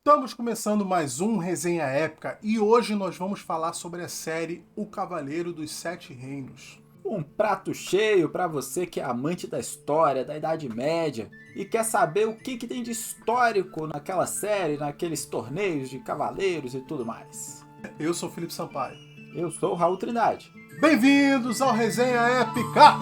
Estamos começando mais um Resenha Épica e hoje nós vamos falar sobre a série O Cavaleiro dos Sete Reinos. Um prato cheio para você que é amante da história, da Idade Média e quer saber o que tem de histórico naquela série, naqueles torneios de cavaleiros e tudo mais. Eu sou Felipe Sampaio. Eu sou o Raul Trindade. Bem-vindos ao Resenha Épica!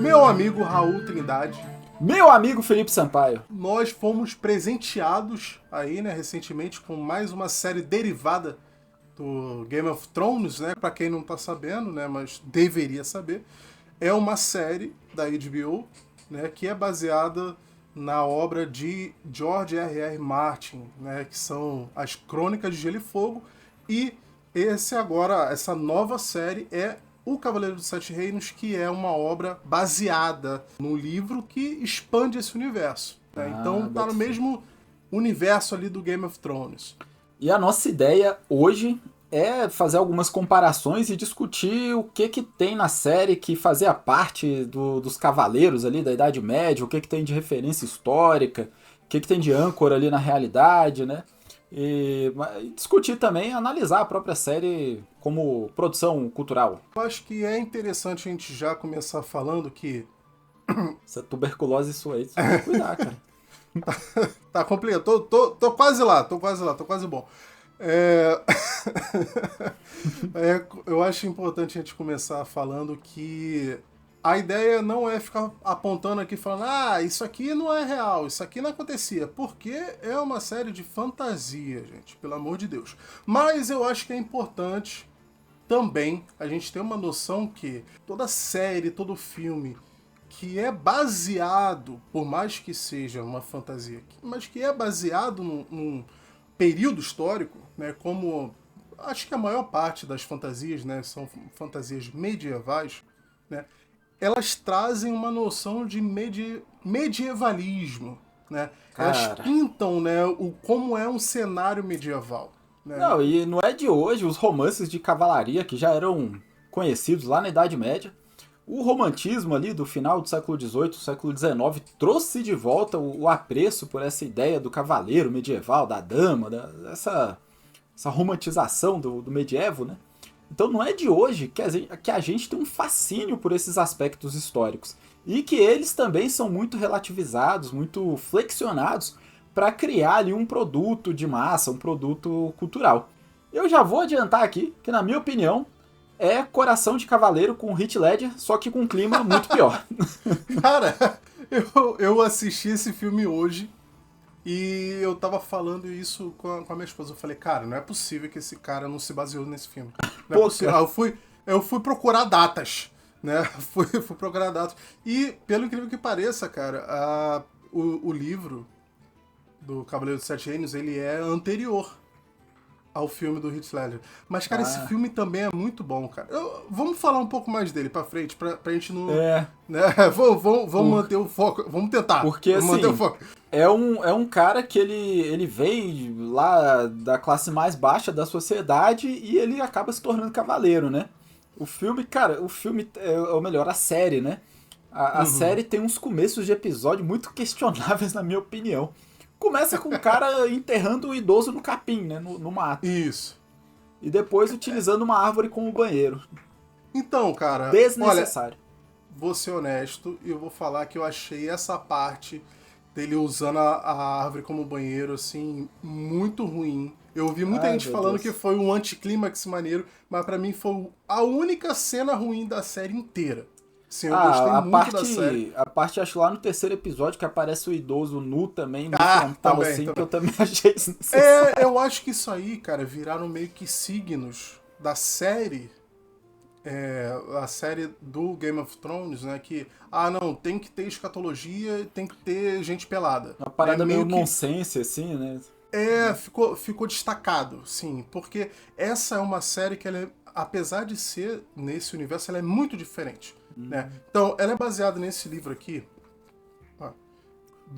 Meu amigo Raul Trindade. Meu amigo Felipe Sampaio. Nós fomos presenteados aí, recentemente com mais uma série derivada do Game of Thrones, Pra quem não tá sabendo, mas deveria saber. É uma série da HBO, que é baseada na obra de George R.R. Martin, que são as Crônicas de Gelo e Fogo. E essa nova série é O Cavaleiro dos Sete Reinos, que é uma obra baseada num livro que expande esse universo. Então tá no mesmo universo ali do Game of Thrones. E a nossa ideia hoje é fazer algumas comparações e discutir o que tem na série que fazia parte dos cavaleiros ali da Idade Média, o que tem de referência histórica, o que tem de âncora ali na realidade, E discutir também, analisar a própria série como produção cultural. Eu acho que é interessante a gente já começar falando que... Essa tuberculose sua aí, você tem que cuidar, cara. Tá complicado, tô quase lá, tô quase bom. Eu acho importante a gente começar falando que a ideia não é ficar apontando aqui falando isso aqui não é real, isso aqui não acontecia, porque é uma série de fantasia, gente, pelo amor de Deus. Mas eu acho que é importante também a gente ter uma noção que toda série, todo filme que é baseado, por mais que seja uma fantasia, mas que é baseado num período histórico, como acho que a maior parte das fantasias, são fantasias medievais, elas trazem uma noção de medievalismo, Elas pintam, como é um cenário medieval. Não, e não é de hoje os romances de cavalaria que já eram conhecidos lá na Idade Média. O romantismo ali do final do século XVIII, século XIX, trouxe de volta o apreço por essa ideia do cavaleiro medieval, da dama, essa romantização do medievo, Então não é de hoje que a gente tem um fascínio por esses aspectos históricos. E que eles também são muito relativizados, muito flexionados para criar ali um produto de massa, um produto cultural. Eu já vou adiantar aqui que, na minha opinião, é Coração de Cavaleiro com Heath Ledger, só que com um clima muito pior. Cara, eu assisti esse filme hoje e eu tava falando isso com a minha esposa. Eu falei, cara, não é possível que esse cara não se baseou nesse filme. Não é possível. Eu fui procurar datas, Fui procurar datas. E, pelo incrível que pareça, cara, o livro do Cavaleiro dos Sete Reinos, ele é anterior ao filme do Heath Ledger. Mas, cara, esse filme também é muito bom, cara. Vamos falar um pouco mais dele pra frente, pra gente não... Vamos manter o foco. Vamos tentar. Porque, assim, manter o foco. É um cara que ele vem lá da classe mais baixa da sociedade e ele acaba se tornando cavaleiro, O filme, ou melhor, a série, A série tem uns começos de episódio muito questionáveis, na minha opinião. Começa com o cara enterrando o idoso no capim, no mato. Isso. E depois utilizando uma árvore como banheiro. Então, cara... Desnecessário. Olha, vou ser honesto e eu vou falar que eu achei essa parte dele usando a árvore como banheiro, assim, muito ruim. Eu ouvi muita gente falando que foi um anticlímax maneiro, mas pra mim foi a única cena ruim da série inteira. Sim, eu gostei muito da série. A parte, acho lá no terceiro episódio, que aparece o idoso nu também, no frontal, também. Que eu também achei desnecessário. Eu acho que isso aí, cara, viraram meio que signos da série, a série do Game of Thrones, que, não, tem que ter escatologia, tem que ter gente pelada. Uma parada meio nonsense, assim, Ficou destacado, sim, porque essa é uma série que, ela é, apesar de ser nesse universo, ela é muito diferente. Então, ela é baseada nesse livro aqui.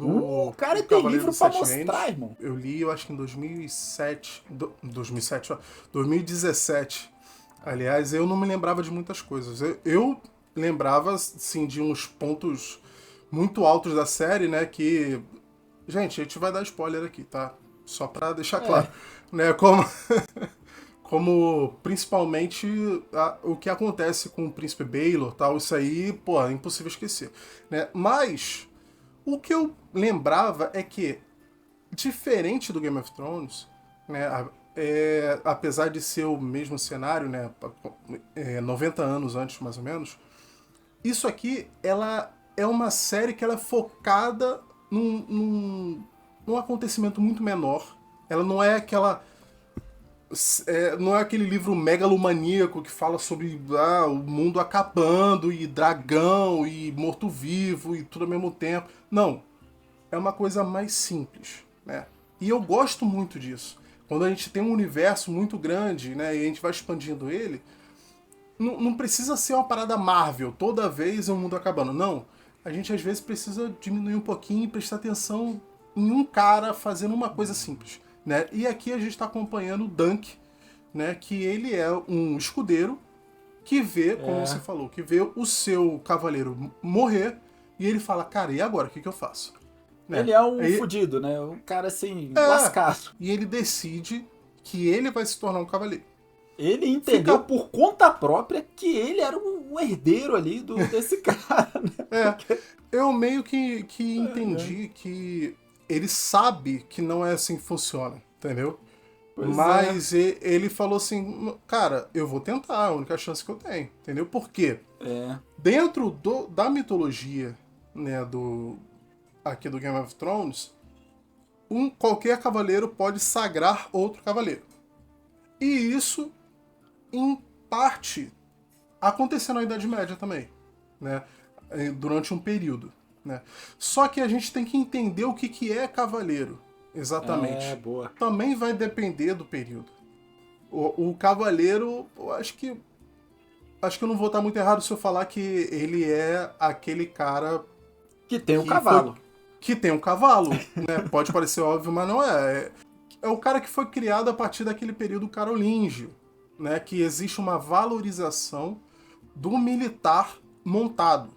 O cara tem livro pra mostrar, irmão. Eu li, eu acho que em 2017. Aliás, eu não me lembrava de muitas coisas. Eu lembrava, sim, de uns pontos muito altos da série, né? Que. Gente, a gente vai dar spoiler aqui, tá? Só pra deixar claro. Né, como principalmente o que acontece com o Príncipe Baelor, tal, isso aí, pô, é impossível esquecer. Né? Mas o que eu lembrava é que, diferente do Game of Thrones, né, apesar de ser o mesmo cenário, né, 90 anos antes, mais ou menos, isso aqui, ela é uma série que ela é focada num acontecimento muito menor. Ela não é aquela... não é aquele livro megalomaníaco que fala sobre o mundo acabando, e dragão, e morto-vivo, e tudo ao mesmo tempo. Não. É uma coisa mais simples, né? E eu gosto muito disso. Quando a gente tem um universo muito grande, né, e a gente vai expandindo ele, não precisa ser uma parada Marvel, toda vez é um mundo acabando. Não. A gente às vezes precisa diminuir um pouquinho e prestar atenção em um cara fazendo uma coisa simples. Né? E aqui a gente está acompanhando o Dunk, né, que ele é um escudeiro que vê, como você falou, que vê o seu cavaleiro morrer e ele fala, cara, e agora? O que eu faço? Né? Ele é um fudido, né? Um cara assim, lascado. E ele decide que ele vai se tornar um cavaleiro. Ele entendeu por conta própria que ele era o herdeiro ali desse cara, né? Eu meio que entendi que ele sabe que não é assim que funciona, entendeu? Mas ele falou assim, cara, eu vou tentar, é a única chance que eu tenho, entendeu? Por quê? Dentro da mitologia, né, aqui do Game of Thrones, qualquer cavaleiro pode sagrar outro cavaleiro. E isso, em parte, aconteceu na Idade Média também, né? Durante um período. Né? Só que a gente tem que entender o que é cavaleiro, exatamente. Boa. Também vai depender do período. O cavaleiro, eu acho que eu não vou estar muito errado se eu falar que ele é aquele cara que tem um cavalo. Que tem um cavalo, né? Pode parecer óbvio, mas não é. É o cara que foi criado a partir daquele período carolíngio, né? Que existe uma valorização do militar montado,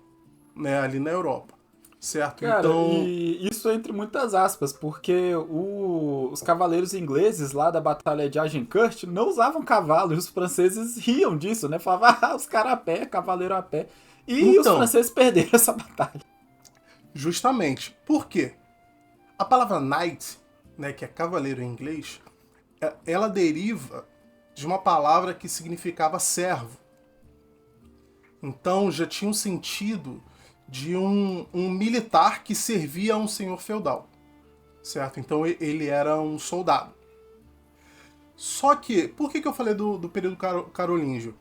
né? Ali na Europa. Certo? Cara, então... e isso entre muitas aspas, porque os cavaleiros ingleses lá da Batalha de Agincourt não usavam cavalo, e os franceses riam disso, né? Falavam, os caras a pé, cavaleiro a pé. E os franceses perderam essa batalha. Justamente. Por quê? A palavra knight, né, que é cavaleiro em inglês, ela deriva de uma palavra que significava servo. Então já tinha um sentido de um militar que servia a um senhor feudal, certo? Então ele era um soldado. Só que, por que eu falei do período carolíngio?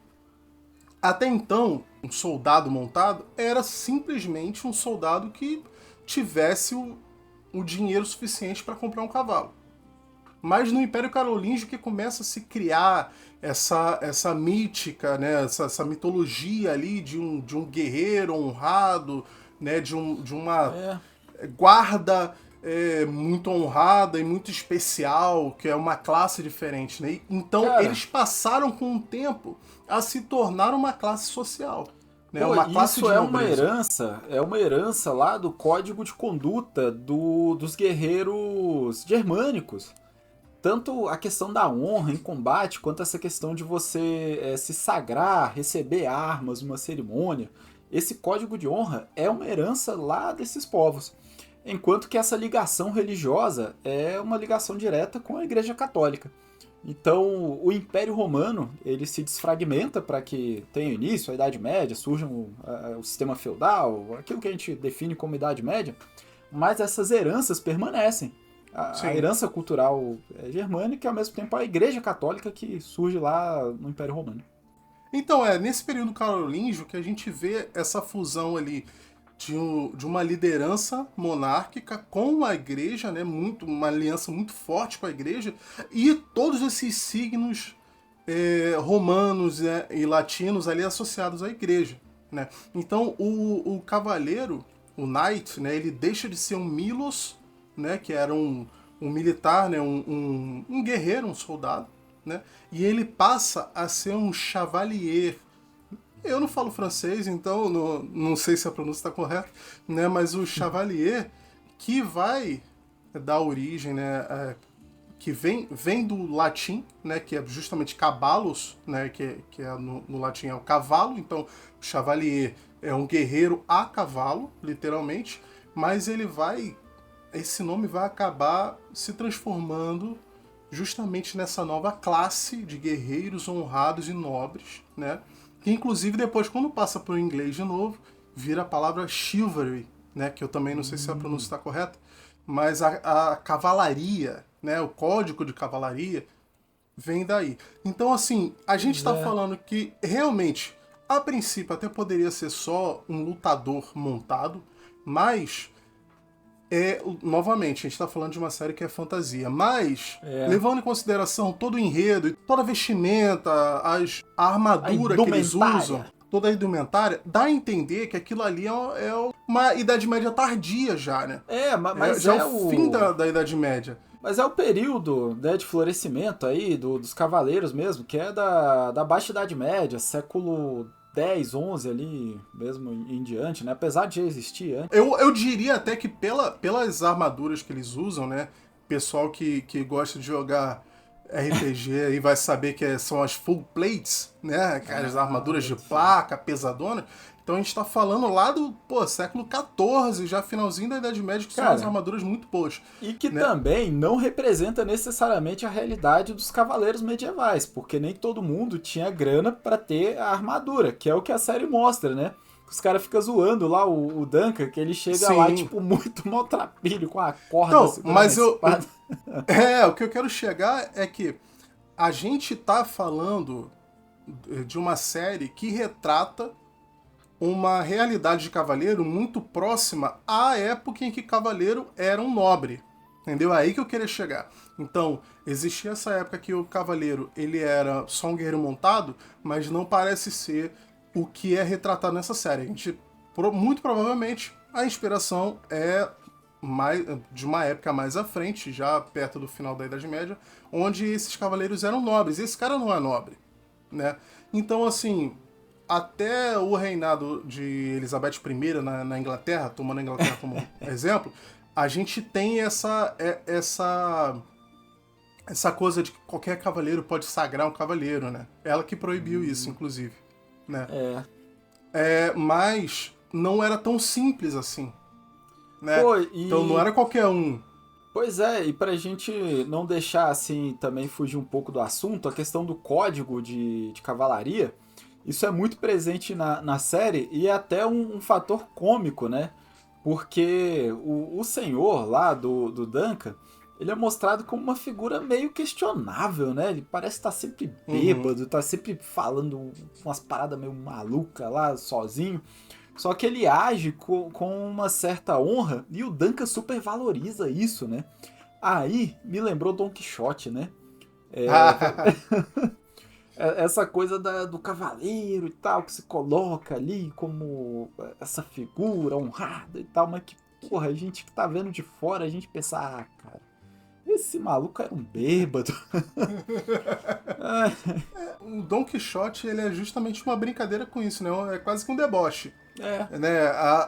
Até então, um soldado montado era simplesmente um soldado que tivesse o dinheiro suficiente para comprar um cavalo. Mas no Império Carolíngio que começa a se criar essa mítica, né, essa mitologia ali de um guerreiro honrado, né, de uma guarda muito honrada e muito especial, que é uma classe diferente. Né? Então, cara, eles passaram com o tempo a se tornar uma classe social. Né? Pô, uma classe isso é uma herança lá do código de conduta dos guerreiros germânicos. Tanto a questão da honra em combate, quanto essa questão de você se sagrar, receber armas numa cerimônia. Esse código de honra é uma herança lá desses povos. Enquanto que essa ligação religiosa é uma ligação direta com a Igreja Católica. Então, o Império Romano ele se desfragmenta para que tenha início a Idade Média, surja o sistema feudal, aquilo que a gente define como Idade Média, mas essas heranças permanecem. A herança cultural germânica e, ao mesmo tempo, a Igreja Católica que surge lá no Império Romano. Então, nesse período carolíngio que a gente vê essa fusão ali de uma liderança monárquica com a igreja, né, uma aliança muito forte com a igreja, e todos esses signos romanos, né, e latinos ali associados à igreja. Né? Então, o cavaleiro, o knight, né, ele deixa de ser um milos, né, que era um militar, né, um guerreiro, um soldado, né, e ele passa a ser um chevalier, Eu não falo francês, então não sei se a pronúncia está correta, né? Mas o chevalier que vai dar origem, né? Que vem do latim, né? Que é justamente cavalos, né? Que é no latim é o cavalo. Então, o chevalier é um guerreiro a cavalo, literalmente. Mas esse nome vai acabar se transformando justamente nessa nova classe de guerreiros honrados e nobres, né? Que inclusive depois, quando passa para o inglês de novo, vira a palavra chivalry, né? Que eu também não sei se a pronúncia está correta, mas a cavalaria, né? O código de cavalaria vem daí. Então, assim, a gente Pois está é. falando que realmente, a princípio, até poderia ser só um lutador montado, mas novamente, a gente está falando de uma série que é fantasia, mas É. levando em consideração todo o enredo, toda a vestimenta, a A armadura que eles usam, indumentária. toda a indumentária, dá a entender que aquilo ali uma Idade Média tardia já, né? Mas Já é é o fim o. da Idade Média. Mas é o período, né, de florescimento aí dos cavaleiros mesmo, que é da Baixa Idade Média, século 10, 11 ali mesmo em diante, né? Apesar de já existir antes. Eu diria até que pelas armaduras que eles usam, né? Pessoal que gosta de jogar RPG aí vai saber que são as full plates, né? Aquelas armaduras de Sim. placa, pesadona. Então a gente tá falando lá do, século XIV, já finalzinho da Idade Média, que são umas Cara, armaduras muito boas, e que né? também não representa necessariamente a realidade dos cavaleiros medievais, porque nem todo mundo tinha grana pra ter a armadura, que é o que a série mostra, né? Os caras ficam zoando lá o Duncan, que ele chega lá, Sim. tipo, muito maltrapilho, com a corda Então, segurando a mas espada. o que eu quero chegar é que a gente tá falando de uma série que retrata uma realidade de cavaleiro muito próxima à época em que cavaleiro era um nobre. Entendeu? É aí que eu queria chegar. Então, existia essa época que o cavaleiro ele era só um guerreiro montado, mas não parece ser o que é retratado nessa série. Muito provavelmente, a inspiração é de uma época mais à frente, já perto do final da Idade Média, onde esses cavaleiros eram nobres. Esse cara não é nobre, né? Então, assim, até o reinado de Elizabeth I na Inglaterra, tomando a Inglaterra como exemplo, a gente tem essa coisa de que qualquer cavaleiro pode sagrar um cavaleiro, né? Ela que proibiu isso, inclusive, né? É. Mas não era tão simples assim, né? Pô, Então não era qualquer um. Pois é, e pra gente não deixar assim também fugir um pouco do assunto, a questão do código de cavalaria, isso é muito presente na série e é até um fator cômico, né? Porque o senhor lá do Duncan, ele é mostrado como uma figura meio questionável, né? Ele parece estar sempre Uhum. bêbado, tá sempre falando umas paradas meio malucas lá, sozinho. Só que ele age com uma certa honra e o Duncan super valoriza isso, né? Aí me lembrou Don Quixote, né? É, essa coisa do cavaleiro e tal, que se coloca ali como essa figura honrada e tal, mas que, porra, a gente que tá vendo de fora, a gente pensa, ah, cara, esse maluco era um bêbado. O Don Quixote ele é justamente uma brincadeira com isso, né? É quase que um deboche. É, Né,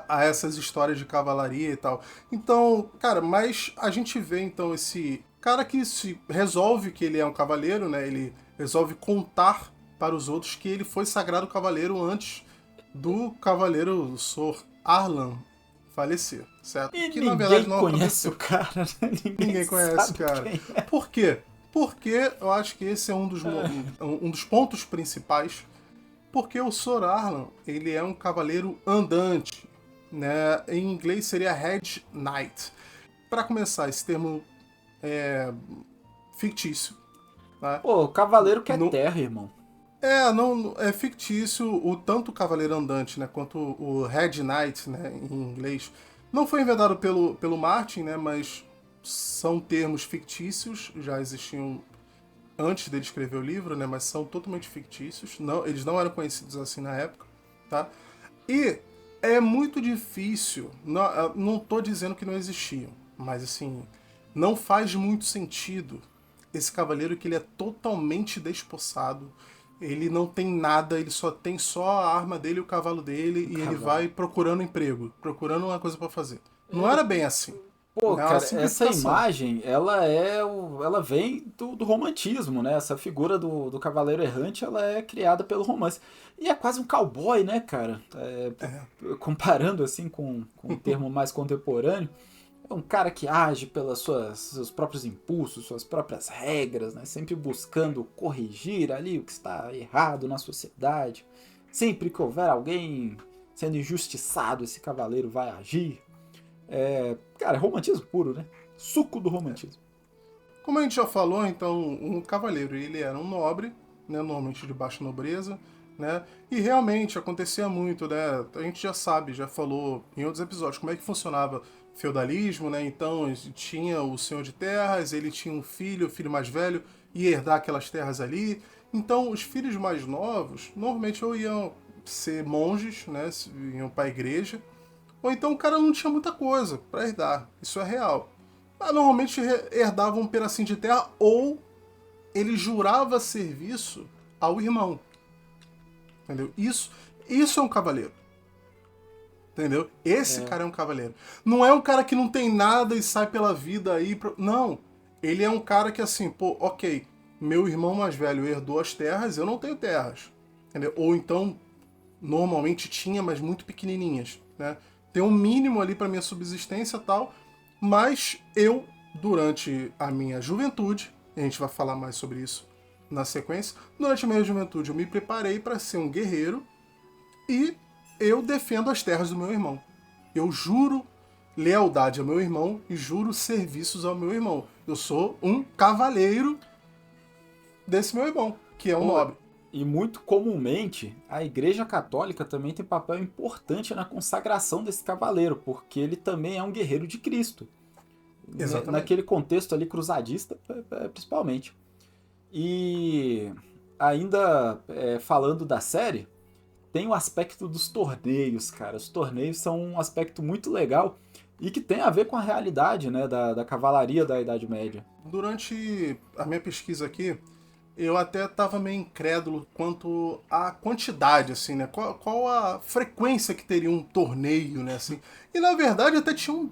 a essas histórias de cavalaria e tal. Então, cara, mas a gente vê então esse cara que se resolve que ele é um cavaleiro, né? Ele resolve contar para os outros que ele foi sagrado cavaleiro antes do cavaleiro Sor Arlan falecer, certo? e Que na verdade ninguém não conhece o aconteceu. cara, né? Ninguém Ninguém conhece, sabe cara. quem é. Por quê? Porque eu acho que esse é um dos pontos principais porque o Sor Arlan, ele é um cavaleiro andante, né? Em inglês seria Red Knight. Para começar, esse termo é fictício, né? Pô, o cavaleiro quer Não, terra, irmão. não é fictício o tanto o cavaleiro andante, né, quanto o Red Knight, né, em inglês. Não foi inventado pelo Martin, né, mas são termos fictícios, já existiam antes dele escrever o livro, né? Mas são totalmente fictícios. Não, eles não eram conhecidos assim na época, tá? E é muito difícil. Não tô dizendo que não existiam, mas assim, não faz muito sentido esse cavaleiro que ele é totalmente despossado. ele não tem nada, ele só tem só a arma dele e o cavalo dele, e ele vai procurando emprego, procurando uma coisa pra fazer. Não era bem assim. Pô, Era uma cara, essa simplificação. imagem, ela vem do romantismo, né? Essa figura do cavaleiro errante, ela é criada pelo romance. E é quase um cowboy, né, cara? Comparando, assim, com um termo mais contemporâneo, é um cara que age pelos seus próprios impulsos, suas próprias regras, né? Sempre buscando corrigir ali o que está errado na sociedade. Sempre que houver alguém sendo injustiçado, esse cavaleiro vai agir. Cara, é romantismo puro, né? Suco do romantismo. Como a gente já falou, então, um cavaleiro, ele era um nobre, né, normalmente de baixa nobreza, né, e realmente acontecia muito, né, a gente já sabe, já falou em outros episódios como é que funcionava feudalismo, né, então tinha o senhor de terras, ele tinha um filho, o filho mais velho ia herdar aquelas terras ali, então os filhos mais novos, normalmente ou iam ser monges, né, iam para a igreja, ou então o cara não tinha muita coisa para herdar, isso é real. Mas normalmente herdava um pedacinho de terra ou ele jurava serviço ao irmão. Entendeu? Isso é um cavaleiro. Entendeu? Esse cara é um cavaleiro. Não é um cara que não tem nada e sai pela vida aí. Não. Ele é um cara que assim, pô, ok, meu irmão mais velho herdou as terras, eu não tenho terras. Entendeu? Ou então, normalmente tinha, mas muito pequenininhas. Né? Tem um mínimo ali para minha subsistência e tal. Mas eu, durante a minha juventude, e a gente vai falar mais sobre isso na sequência, durante a minha juventude eu me preparei para ser um guerreiro e eu defendo as terras do meu irmão. Eu juro lealdade ao meu irmão e juro serviços ao meu irmão. Eu sou um cavaleiro desse meu irmão, que é um nobre. E muito comumente, a Igreja Católica também tem papel importante na consagração desse cavaleiro, porque ele também é um guerreiro de Cristo. Exatamente. Naquele contexto ali cruzadista, principalmente. E ainda falando da série, tem o aspecto dos torneios, cara. Os torneios são um aspecto muito legal e que tem a ver com a realidade, né, da cavalaria da Idade Média. Durante a minha pesquisa aqui, eu até estava meio incrédulo quanto à quantidade, assim, né? Qual a frequência que teria um torneio, né? Assim. E na verdade até tinham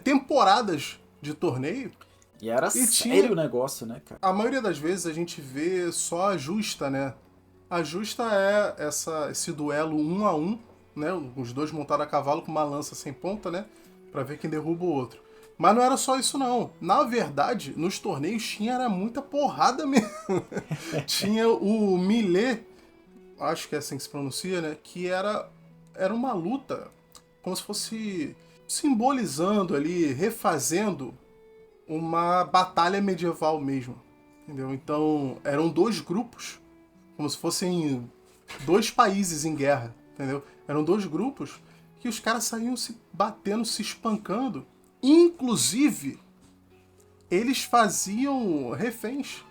temporadas de torneio. E era sério o negócio, né, cara? A maioria das vezes a gente vê só a justa, né? A justa é esse duelo 1-1, né? Os dois montados a cavalo com uma lança sem ponta, né? Pra ver quem derruba o outro. Mas não era só isso, não. Na verdade, nos torneios era muita porrada mesmo. Tinha o milê, acho que é assim que se pronuncia, né? Que era uma luta como se fosse simbolizando ali, refazendo uma batalha medieval mesmo. Entendeu? Então, eram dois grupos, como se fossem dois países em guerra. Entendeu? Eram dois grupos que os caras saíam se batendo, se espancando. Inclusive, eles faziam reféns.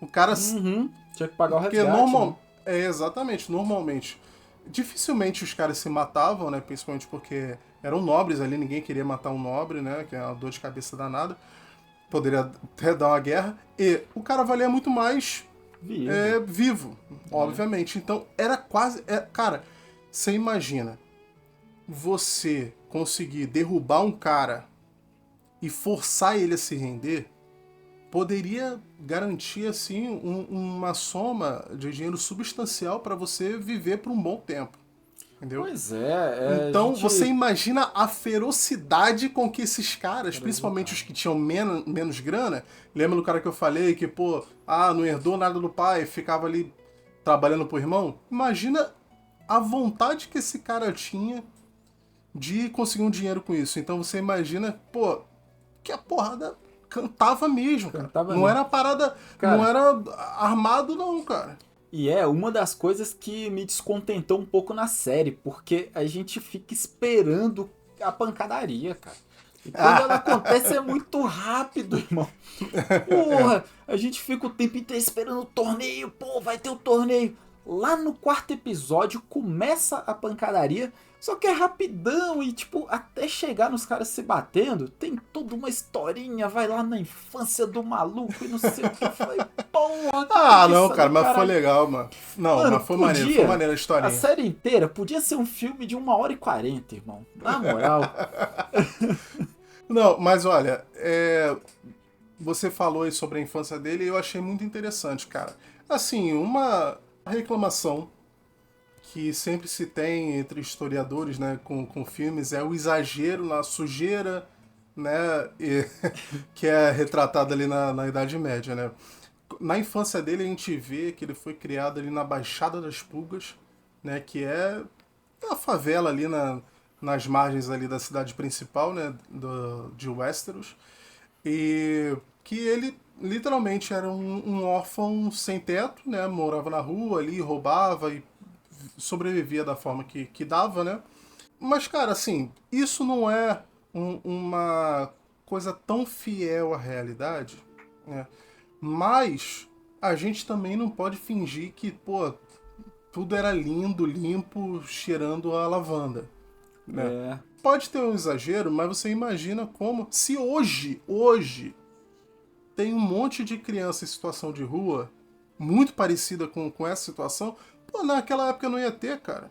O cara. Tinha que pagar o resgate. Né? Exatamente, normalmente. Dificilmente os caras se matavam, né? Principalmente porque eram nobres ali, ninguém queria matar um nobre, né? Que é uma dor de cabeça danada. Poderia até dar uma guerra. E o cara valia muito mais vivo, obviamente. Então era quase. Cara, você imagina você conseguir derrubar um cara e forçar ele a se render, poderia garantir assim uma soma de dinheiro substancial para você viver por um bom tempo. Entendeu? Pois é. Então você imagina a ferocidade com que esses caras, principalmente os que tinham menos grana, lembra do cara que eu falei que, pô, não herdou nada do pai, ficava ali trabalhando pro irmão? Imagina a vontade que esse cara tinha de conseguir um dinheiro com isso. Então você imagina, pô, que a porrada cantava mesmo, cara. Não era parada, cara, não era armado não, cara. E é uma das coisas que me descontentou um pouco na série, porque a gente fica esperando a pancadaria, cara. E quando ela acontece é muito rápido, irmão. Porra, a gente fica o tempo inteiro esperando o torneio, pô, vai ter o torneio. Lá no quarto episódio começa a pancadaria, só que é rapidão e, tipo, até chegar nos caras se batendo, tem toda uma historinha, vai lá na infância do maluco e não sei o que. Eu falei, porra, Ah, não, cara, mas foi legal, mano. Não, mano, mas foi maneiro a historinha. A série inteira podia ser um filme de 1h40, irmão. Na moral. Não, mas olha, você falou aí sobre a infância dele e eu achei muito interessante, cara. Assim, uma reclamação que sempre se tem entre historiadores, né, com filmes é o exagero na sujeira, né, que é retratado ali na Idade Média, né. Na infância dele a gente vê que ele foi criado ali na Baixada das Pulgas, né, que é a favela ali nas margens ali da cidade principal, né, de Westeros, e que ele literalmente era um órfão sem teto, né, morava na rua ali, roubava e sobrevivia da forma que dava, né. Mas, cara, assim, isso não é uma coisa tão fiel à realidade, né, mas a gente também não pode fingir que, pô, tudo era lindo, limpo, cheirando a lavanda, né? Pode ter um exagero, mas você imagina como... Se hoje, tem um monte de criança em situação de rua, muito parecida com essa situação, pô, naquela época não ia ter, cara.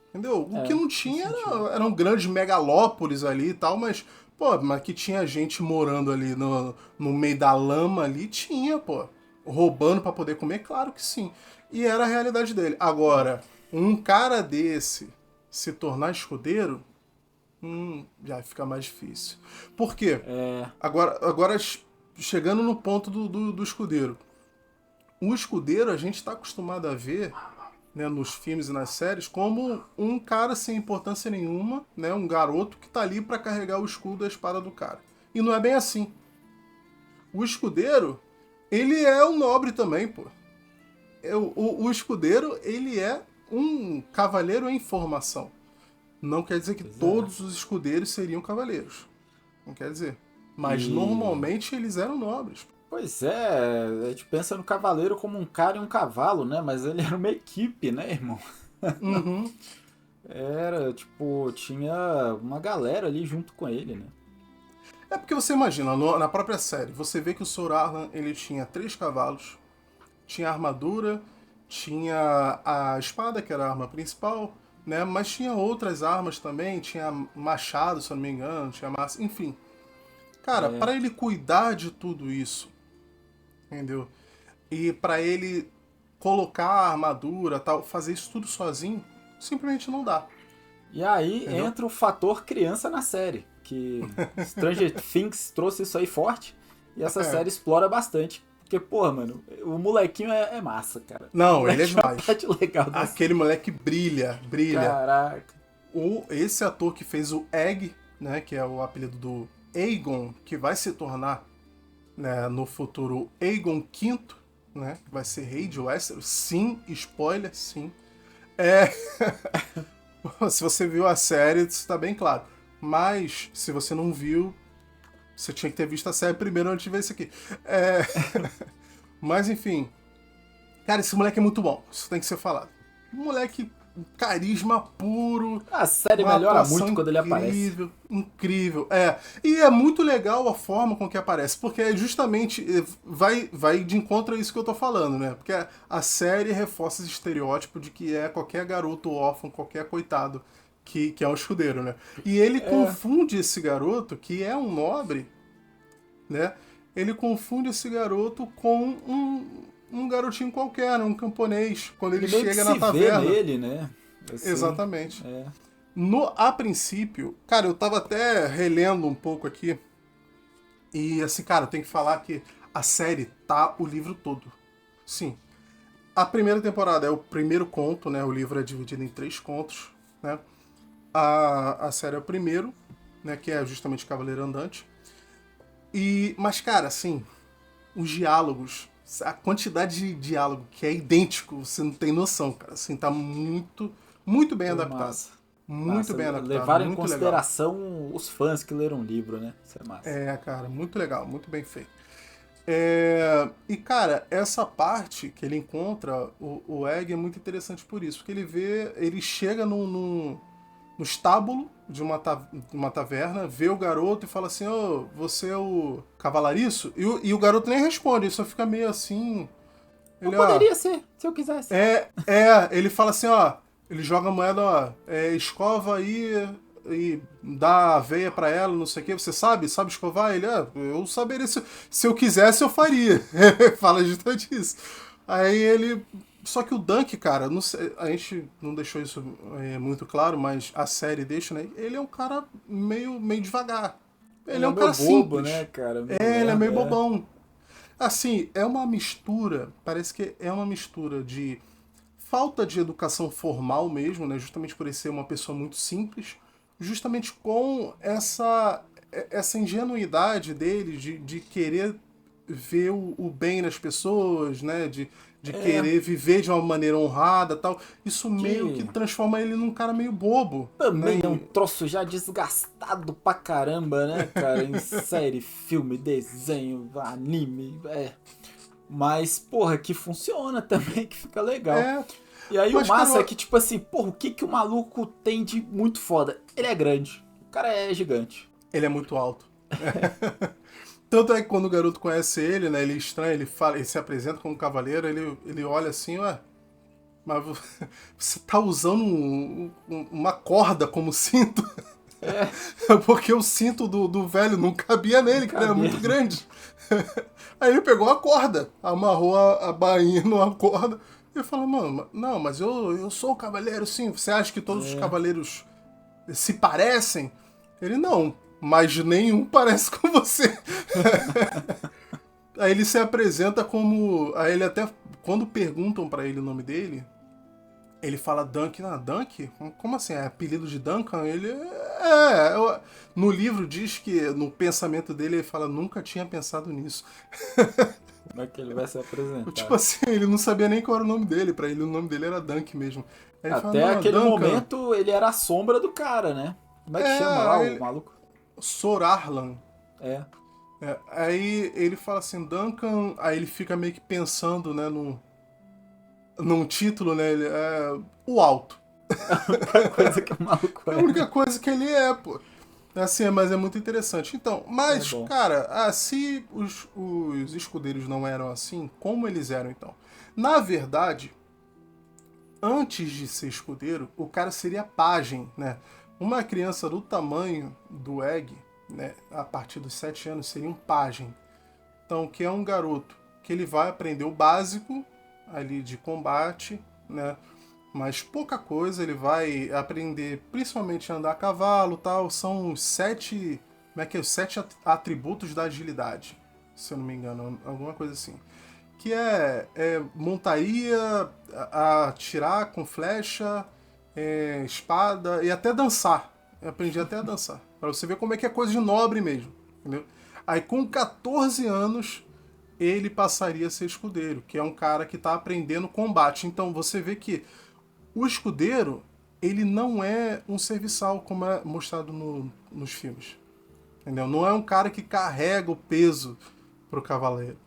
Entendeu? O que não tinha eram grandes megalópolis ali e tal, mas, pô, mas que tinha gente morando ali no meio da lama ali, tinha, pô. Roubando pra poder comer, claro que sim. E era a realidade dele. Agora, um cara desse se tornar escudeiro, já fica mais difícil. Por quê? Agora chegando no ponto do escudeiro. O escudeiro a gente tá acostumado a ver, né, nos filmes e nas séries, como um cara sem importância nenhuma, né, um garoto que tá ali pra carregar o escudo e a espada do cara. E não é bem assim. O escudeiro, ele é um nobre também, pô. O escudeiro, ele é um cavaleiro em formação. Não quer dizer que todos os escudeiros seriam cavaleiros. Não quer dizer. Mas normalmente eles eram nobres. Pois é, a gente pensa no cavaleiro como um cara e um cavalo, né? Mas ele era uma equipe, né, irmão? Uhum. Era, tipo, tinha uma galera ali junto com ele, né? É porque você imagina, na própria série, você vê que o Sor Arlan, ele tinha 3 cavalos, tinha armadura, tinha a espada, que era a arma principal, né? Mas tinha outras armas também, tinha machado, se eu não me engano, tinha massa, enfim. Cara, para ele cuidar de tudo isso, entendeu? E para ele colocar a armadura, tal, fazer isso tudo sozinho, simplesmente não dá. E aí Entendeu? entra o fator criança na série, que Stranger Things trouxe isso aí forte, e essa série explora bastante. Porque, porra, mano, o molequinho é massa, cara. Não, ele é demais. Legal Aquele moleque brilha. Caraca. Esse ator que fez o Egg, né, que é o apelido do Aegon, que vai se tornar, né, no futuro Aegon V, né, que vai ser rei de Westeros. Sim, spoiler, sim. Se você viu a série, isso tá bem claro. Mas, se você não viu, você tinha que ter visto a série primeiro antes de ver isso aqui. Mas, enfim. Cara, esse moleque é muito bom. Isso tem que ser falado. Moleque, carisma puro. A série melhora muito quando ele aparece. Incrível. E é muito legal a forma com que aparece. Porque é justamente vai de encontro a isso que eu tô falando, né? Porque a série reforça esse estereótipo de que é qualquer garoto órfão, qualquer coitado que é um escudeiro, né? E ele confunde esse garoto, que é um nobre, né? Ele confunde esse garoto com um garotinho qualquer, um camponês, quando ele chega na taverna. Vê nele, né? Assim, exatamente. A princípio, cara, eu tava até relendo um pouco aqui, e assim, cara, eu tenho que falar que a série tá o livro todo. Sim. A primeira temporada é o primeiro conto, né? O livro é dividido em 3 contos, né? A série é o primeiro, né? Que é justamente Cavaleiro Andante. Mas, cara, assim, os diálogos, a quantidade de diálogo que é idêntico, você não tem noção, cara. Assim, tá muito, muito bem adaptado. Massa. Muito bem adaptado. Levaram em muito consideração legal. Os fãs que leram o livro, né? Isso é massa. Cara, muito legal, muito bem feito. E, cara, essa parte que ele encontra o Egg é muito interessante por isso, porque ele chega no estábulo, de uma taverna, vê o garoto e fala assim, ô, você é o Cavalariço? E o garoto nem responde, ele só fica meio assim... Eu Ele, ó... poderia ser, se eu quisesse. Ele fala assim, ó, ele joga a moeda, ó, escova aí e dá aveia pra ela, não sei o que, você sabe escovar? Ele, eu saberia, se eu quisesse eu faria. Fala justamente isso. Aí ele... Só que o Dunk, cara, não sei, a gente não deixou isso muito claro, mas a série deixa, né? Ele é um cara meio devagar. Ele Ele é é um meio cara bobo, né, simples. cara? Meio Ele é lerdo, meio é. bobão. Assim, é uma mistura, parece que é uma mistura de falta de educação formal mesmo, né? Justamente por ele ser uma pessoa muito simples, justamente com essa ingenuidade dele de querer ver o bem nas pessoas, né? De É, querer viver de uma maneira honrada tal. Isso meio que que transforma ele num cara meio bobo, né? também é um troço já desgastado pra caramba, né, cara? Em série, filme, desenho, anime, Mas, porra, que funciona também, que fica legal. É, E aí o mas, massa é cara, que, tipo assim, porra, o que que o maluco tem de muito foda? Ele é grande. O cara é gigante. ele é muito alto. Tanto é que quando o garoto conhece ele, né, ele estranha, ele fala, ele se apresenta como cavaleiro, ele olha assim, ué, mas você tá usando uma corda como cinto? É, Porque o cinto do velho não cabia não nele, que ele era cabia. muito grande. Aí ele pegou a corda, amarrou a bainha numa corda e falou, mano, não, mas eu sou o cavaleiro, sim. Você acha que todos os É, cavaleiros se parecem? Ele, não, mas nenhum parece com você. Aí ele se apresenta como... Aí ele até... Quando perguntam pra ele o nome dele, ele fala Dunk. Ah, Dunk? Como assim? É apelido de Duncan? Ele... No livro diz que, no pensamento dele, ele fala, nunca tinha pensado nisso. como é que ele vai se Tipo apresentar? assim, ele não sabia nem qual era o nome dele. Pra ele, o nome dele era Dunk mesmo. Aí ele fala, Até não, aquele Duncan. momento ele era a sombra do cara, né? Como é que chama lá Aí o maluco? Sor Arlan. É. Aí ele fala assim, Duncan. Aí ele fica meio que pensando, né, num título, né? Ele é o alto. A única coisa que o maluco É a é. única coisa que ele é, pô. Assim, mas é muito interessante. Então, É mas, bom. cara, se os escudeiros não eram assim, como eles eram então? Na verdade, antes de ser escudeiro, o cara seria pajem, né? Uma criança do tamanho do Egg, né, a partir dos 7 anos, seria um pajem. Então, que é um garoto que ele vai aprender o básico ali de combate, né? Mas pouca coisa, ele vai aprender principalmente a andar a cavalo, tal. São os 7, como é que é? Os 7 atributos da agilidade, se eu não me engano, alguma coisa assim. Que é montaria, atirar com flecha, espada e até dançar. Eu aprendi até a dançar. Pra você ver como é que é coisa de nobre mesmo, entendeu? Aí com 14 anos ele passaria a ser escudeiro, que é um cara que está aprendendo combate. Então você vê que o escudeiro, ele não é um serviçal como é mostrado nos filmes. Entendeu? Não é um cara que carrega o peso pro cavaleiro.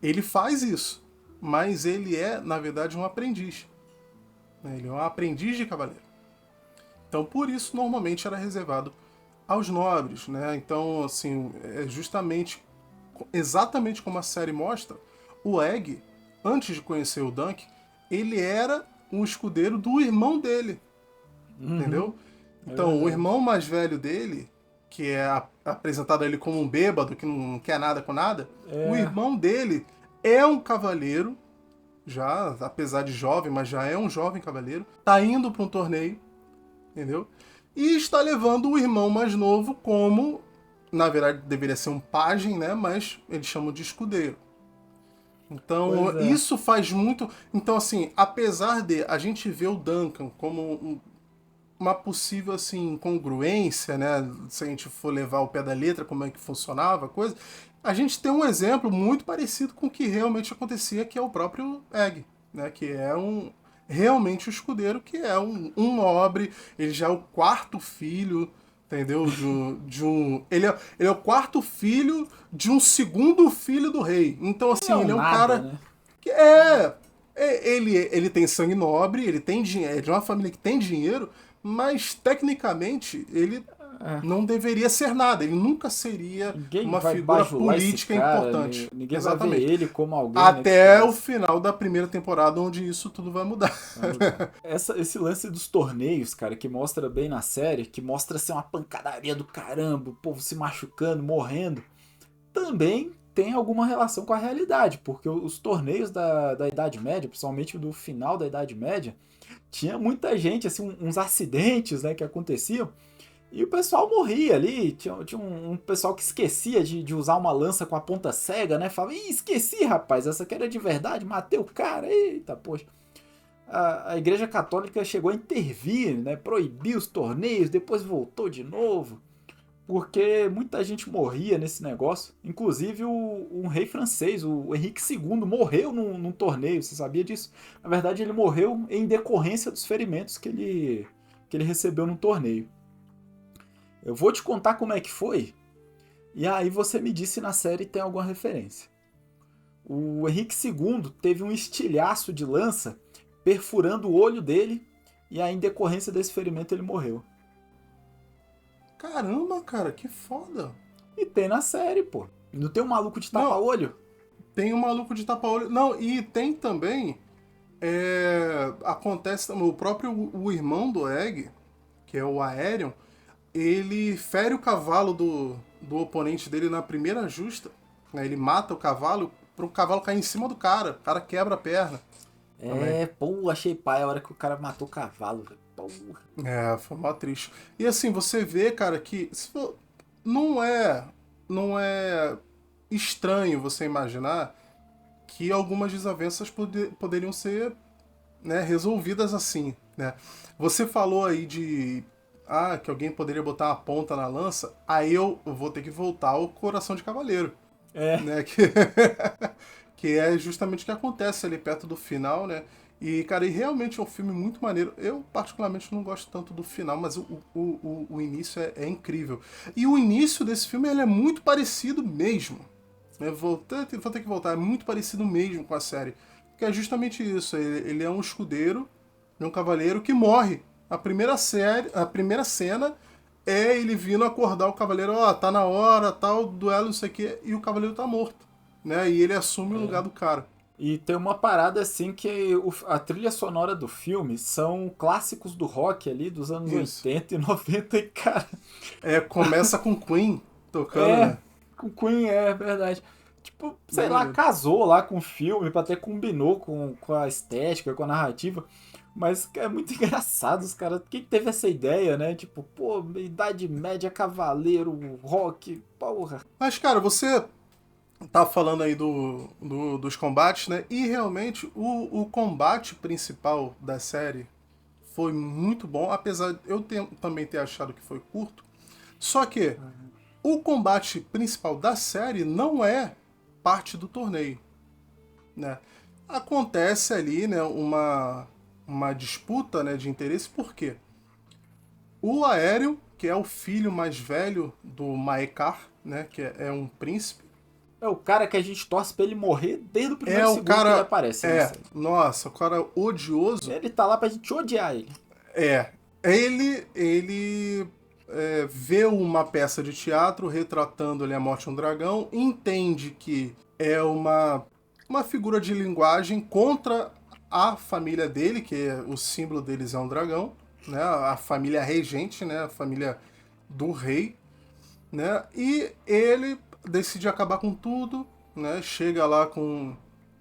Ele faz isso, mas ele é, na verdade, um aprendiz. Né? Ele é um aprendiz de cavaleiro. Então, por isso, normalmente era reservado aos nobres. Né? Então, assim, é justamente, exatamente como a série mostra, o Egg, antes de conhecer o Dunk, ele era um escudeiro do irmão dele. Uhum, Entendeu? é Então, o verdade. irmão mais velho dele, que é apresentado a ele como um bêbado, que não quer nada com nada, o É. irmão dele é um cavaleiro, já, apesar de jovem, mas já é um jovem cavaleiro, tá indo para um torneio, entendeu? E está levando o irmão mais novo como, na verdade, deveria ser um pajem, né? Mas eles chamam de escudeiro. Pois Então, é. isso faz muito. Então, assim, apesar de a gente ver o Duncan como uma possível assim incongruência, né? Se a gente for levar o pé da letra, como é que funcionava a coisa, a gente tem um exemplo muito parecido com o que realmente acontecia, que é o próprio Egg, né? Que é realmente o escudeiro, que é um nobre, ele já é o quarto filho, entendeu? Ele é o quarto filho de um segundo filho do rei. Então, Ele é assim, um ele é um nada, cara né? que ele tem sangue nobre, ele tem dinheiro, é de uma família que tem dinheiro, mas tecnicamente ele É. não deveria ser nada, ele nunca seria Ninguém uma vai figura bajular esse política cara, importante. ninguém vai ver Exatamente. ele como alguém, né, que Até o pudesse. final da primeira temporada, onde isso tudo vai mudar. Vai mudar. Esse lance dos torneios, cara, que mostra bem na série, que mostra ser uma pancadaria do caramba, o povo se machucando, morrendo, também tem alguma relação com a realidade, porque os torneios da Idade Média, principalmente do final da Idade Média, tinha muita gente, assim, uns acidentes, né, que aconteciam, e o pessoal morria ali. Tinha um pessoal que esquecia de usar uma lança com a ponta cega, né? Falava, ih, esqueci, rapaz, essa aqui era de verdade, matei o cara, eita, poxa. A Igreja Católica chegou a intervir, né? Proibiu os torneios, depois voltou de novo, porque muita gente morria nesse negócio. Inclusive um rei francês, o Henrique II, morreu num torneio, você sabia disso? Na verdade, ele morreu em decorrência dos ferimentos que ele recebeu no torneio. Eu vou te contar como é que foi, e aí você me diz se na série tem alguma referência. O Henrique II teve um estilhaço de lança perfurando o olho dele, e aí, em decorrência desse ferimento, ele morreu. Caramba, cara, que foda. E tem na série, pô. Não tem um maluco de Não, tapa-olho? tem um maluco de tapa-olho. Não, e tem também. Acontece também. O próprio o irmão do Egg, que é o Aerion, ele fere o cavalo do oponente dele na primeira justa. Né? Ele mata o cavalo para o cavalo cair em cima do cara. O cara quebra a perna também. Pô, achei pai a hora que o cara matou o cavalo, velho. Porra. Foi mó triste. E assim, você vê, cara, que não é, não é estranho você imaginar que algumas desavenças poderiam ser, né, resolvidas assim, né? Você falou aí de que alguém poderia botar uma ponta na lança, aí eu vou ter que voltar ao Coração de Cavaleiro, É. né? Que é justamente o que acontece ali perto do final, né? E, cara, e realmente é um filme muito maneiro. Eu, particularmente, não gosto tanto do final, mas o início é incrível. E o início desse filme ele é muito parecido mesmo. Eu vou ter que voltar, é muito parecido mesmo com a série. Que é justamente isso. Ele é um escudeiro, um cavaleiro que morre. A primeira cena é ele vindo acordar o cavaleiro, tá na hora, tal, duelo, não sei o quê, e o cavaleiro tá morto. Né? E ele assume o lugar do cara. E tem uma parada assim que a trilha sonora do filme são clássicos do rock ali dos anos Isso. 80 e 90 e, cara... Começa com Queen tocando, né? Com Queen, é verdade. Tipo, sei Bem lá, maneiro. casou lá com o filme, até combinou com a estética, com a narrativa. Mas é muito engraçado os caras. Quem teve essa ideia, né? Tipo, pô, Idade Média, cavaleiro, rock, porra. Mas, cara, você tá falando aí dos combates, né? E realmente o combate principal da série foi muito bom, apesar de eu também ter achado que foi curto. Só que o combate principal da série não é parte do torneio, né? Acontece ali, né, uma disputa, né, de interesse, por quê? O Aéreo, que é o filho mais velho do Maekar, né, que é um príncipe, É o cara que a gente torce pra ele morrer desde o primeiro é o segundo que ele cara. aparece na série. Nossa, o cara odioso. Ele tá lá pra gente odiar ele. É. Ele vê uma peça de teatro retratando ali a morte de um dragão, entende que é uma figura de linguagem contra a família dele, que o símbolo deles é um dragão, né? A família regente, né? A família do rei, né? E ele decide acabar com tudo, né? Chega lá com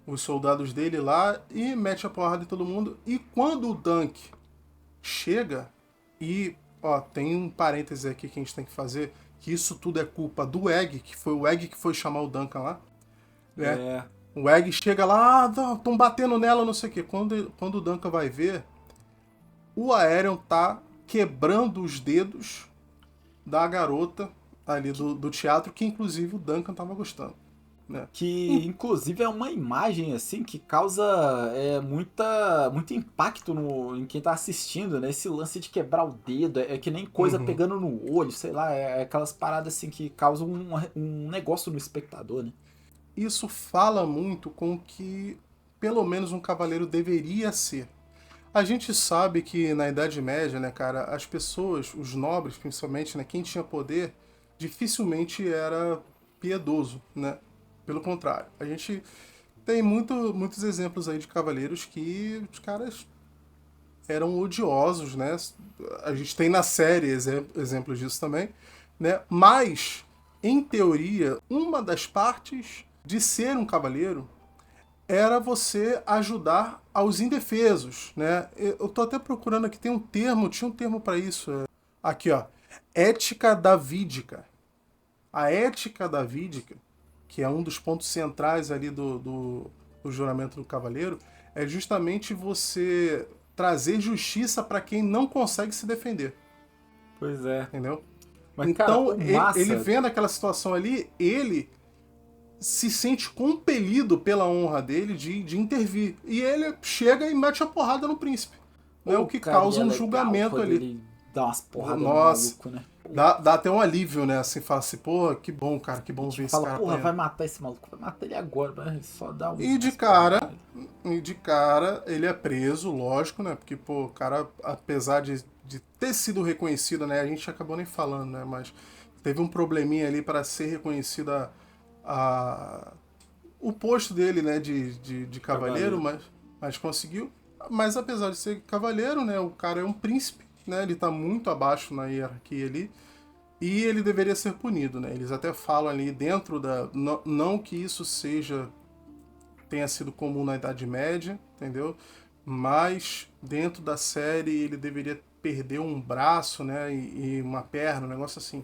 os soldados dele lá e mete a porrada em todo mundo. E quando o Dunk chega e, tem um parêntese aqui que a gente tem que fazer, que isso tudo é culpa do Egg, que foi o Egg que foi chamar o Duncan lá, né? É. O Egg chega lá, estão batendo nela, não sei o quê. Quando o Duncan vai ver, o Aerion tá quebrando os dedos da garota ali do teatro, que inclusive o Duncan tava gostando, né? Que inclusive é uma imagem assim que causa muito impacto em quem tá assistindo, né? Esse lance de quebrar o dedo, é que nem coisa pegando no olho, sei lá, é aquelas paradas assim que causam um negócio no espectador, né? Isso fala muito com o que pelo menos um cavaleiro deveria ser. A gente sabe que na Idade Média, né, cara, as pessoas, os nobres principalmente, né, quem tinha poder, dificilmente era piedoso, né? Pelo contrário, a gente tem muitos exemplos aí de cavaleiros que os caras eram odiosos, né? A gente tem na série exemplos disso também, né? Mas, em teoria, uma das partes de ser um cavaleiro era você ajudar aos indefesos, né? Eu tô até procurando aqui, tinha um termo para isso. Aqui, ó, ética davídica. A ética davídica, que é um dos pontos centrais ali do juramento do cavaleiro, é justamente você trazer justiça para quem não consegue se defender. Pois é. Entendeu? Mas, cara, Então, o massa... ele vendo aquela situação ali, ele se sente compelido pela honra dele de intervir. E ele chega e mete a porrada no príncipe. Né? O que causa um julgamento ali. Ele dá umas porradas no Nossa, maluco, né? dá até um alívio, né? Assim, fala assim, pô, que bom, cara, que bom ver esse Fala, cara porra, apanhando. vai matar esse maluco, vai matar ele agora, mas só dá um... E de cara, ele é preso, lógico, né? Porque, pô, o cara, apesar de ter sido reconhecido, né? A gente acabou nem falando, né? Mas teve um probleminha ali para ser reconhecida o posto dele, né? De cavaleiro, mas conseguiu. Mas apesar de ser cavaleiro, né? O cara é um príncipe, né? Ele tá muito abaixo na hierarquia ali. E ele deveria ser punido, né? Eles até falam ali dentro da... Não que isso tenha sido comum na Idade Média, entendeu? Mas dentro da série ele deveria perder um braço, né? E uma perna, um negócio assim,